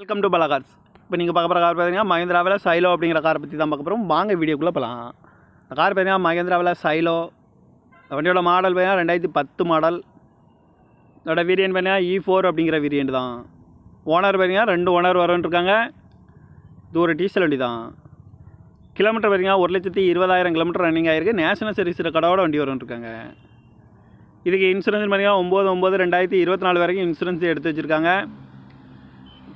Welcome to பலகார்ஸ். இப்போ நீங்கள் பார்க்க போகிற கார் பார்த்தீங்கன்னா மஹேந்திராவில் சைலோ அப்படிங்கிற காரை பற்றி தான் பார்க்க போகிறோம். வாங்க வீடியோக்குள்ளே போகலாம். இந்த கார் பார்த்தீங்கன்னா மஹேந்திராவில் சைலோ. இந்த வண்டியோட மாடல் பார்த்தீங்கன்னா 2010 மாடல். இதோட வேரியன்ட் பார்த்தீங்கன்னா E4 அப்படிங்கிற வேரியன்ட் தான். ஓனர் பார்த்தீங்கன்னா 2 ஓனர் வரன்ட்ருக்காங்க. இது ஒரு டீசல் வண்டி தான். கிலோமீட்டர் பார்த்தீங்கன்னா 1,20,000 கிலோமீட்டர் ரன்னிங் ஆகிருக்கு. நேஷனல் சர்வீஸ் கடவோட வண்டி வரன்ட்ருக்காங்க. இதுக்கு இன்சூரன்ஸ் பார்த்தீங்கன்னா 9/9/2024 வரைக்கும் இன்சூரன்ஸ் எடுத்து வச்சுருக்காங்க.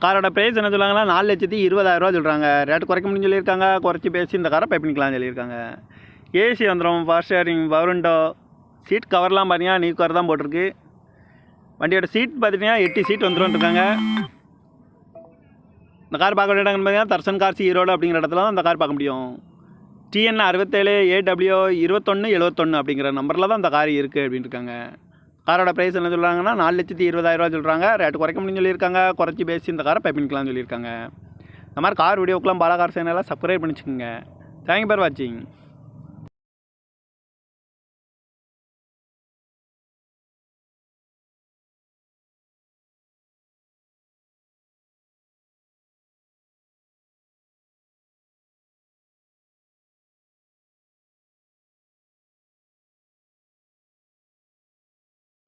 காரோட ப்ரைஸ் என்ன சொல்லுவாங்கன்னா 4,20,000 சொல்கிறாங்க. ரேட்டு குறைக்க முடியும்னு சொல்லியிருக்காங்க. குறைச்சி பேசி இந்த காரை பை பண்ணிக்கலாம்னு சொல்லியிருக்காங்க. ஏசி வந்துடும், power steering, power window, seat கவர்லாம் பார்த்தீங்கன்னா நியூ கவர் தான் போட்டிருக்கு. வண்டியோட சீட் பார்த்தீங்கன்னா 8 சீட் வந்துருக்காங்க. இந்த கார் பார்க்க வேண்டிய இடங்கன்னு பார்த்தீங்கன்னா தர்சன் கார்ஸ் ஈரோடு அப்படிங்கிற இடத்துல தான் இந்த கார் பார்க்க முடியும். TN 67 AW 2171 அப்படிங்கிற நம்பரில் தான் இந்த கார் இருக்குது அப்படின்னு இருக்காங்க. காரோட ப்ரைஸ் என்ன சொல்கிறாங்கன்னா 4,20,000 சொல்கிறாங்க. ரேட்டு குறைக்க முடியும்னு சொல்லியிருக்காங்க. குறைச்சி பேசி இந்த காரை பை பண்ணிக்கலாம்னு சொல்லியிருக்காங்க. இந்த மாதிரி கார் வீடியோக்கெலாம் பாலகார் சேனலை சப்ஸ்கிரைப் பண்ணிச்சுக்கோங்க. தேங்க்யூ ஃபார் வாட்சிங்.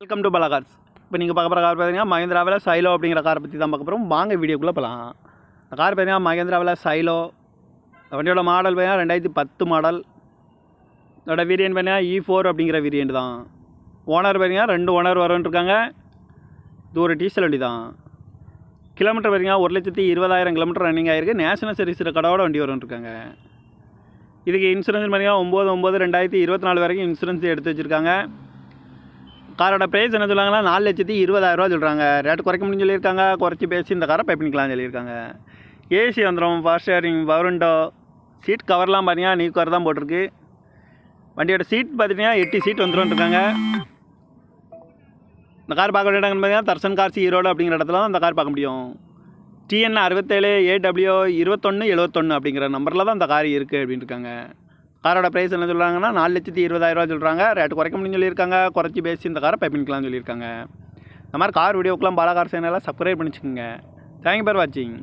வெல்கம் டு பலகார்ஸ். இப்போ நீங்கள் பார்க்க போகிற கார் பார்த்தீங்கன்னா மஹேந்திராவில் சைலோ அப்படிங்கிற காரை பற்றி தான் பார்க்க போகிறோம். வாங்க வீடியோக்குள்ளே போகலாம். இந்த கார் பார்த்தீங்கன்னா மஹேந்திராவில் சைலோ. இந்த வண்டியோட மாடல் பார்த்தீங்கன்னா 2010 மாடல். இதோட வேரியன்ட் பார்த்தீங்கன்னா E4 அப்படிங்கிற வேரியன்ட் தான். ஓனர் பார்த்தீங்கன்னா 2 ஓனர் வரன்ட்ருக்காங்க. இது ஒரு டீசல் வண்டி தான். கிலோமீட்டர் பார்த்தீங்கன்னா 1,20,000 கிலோமீட்டர் ரன்னிங் ஆகிருக்கு. நேஷனல் சர்வீஸ் கடவோட வண்டி வரன்ட்ருக்காங்க. இதுக்கு இன்சூரன்ஸ் பார்த்தீங்கன்னா 9/9/2024 வரைக்கும் இன்சூரன்ஸ் எடுத்து வச்சுருக்காங்க. காரோட ப்ரைஸ் என்ன சொல்லுவாங்கன்னா 4,20,000 சொல்கிறாங்க. ரேட்டு குறைக்க முடியும்னு சொல்லியிருக்காங்க. குறைச்சி பேசி இந்த காரை பை பண்ணிக்கலாம்னு சொல்லியிருக்காங்க. ஏசி வந்துடும், power steering, power window, seat கவர்லாம் பார்த்தீங்கன்னா நியூ கவர் தான் போட்டிருக்கு. வண்டியோட சீட் பார்த்தீங்கன்னா 8 சீட் வந்துருக்காங்க. இந்த கார் பார்க்க வேண்டிய இடங்கன்னு பார்த்தீங்கன்னா தர்சன் கார்ஸ் ஈரோடு அப்படிங்கிற இடத்துல தான் இந்த கார் பார்க்க முடியும். TN 67 AW 2171 அப்படிங்கிற நம்பரில் தான் இந்த கார் இருக்குது அப்படின்னு இருக்காங்க. காரோட ப்ரைஸ் என்ன சொல்கிறாங்கன்னா 4,20,000 சொல்கிறாங்க. ரேட்டு குறைக்க முடியும்னு சொல்லியிருக்காங்க. குறைச்சி பேசி இந்த காரை பை பண்ணிக்கலாம்னு சொல்லியிருக்காங்க. இந்த மாதிரி கார் வீடியோக்கெலாம் பாலகார் சேனலை சப்ஸ்கிரைப் பண்ணிச்சுக்கோங்க. தேங்க்யூ ஃபார் வாட்சிங்.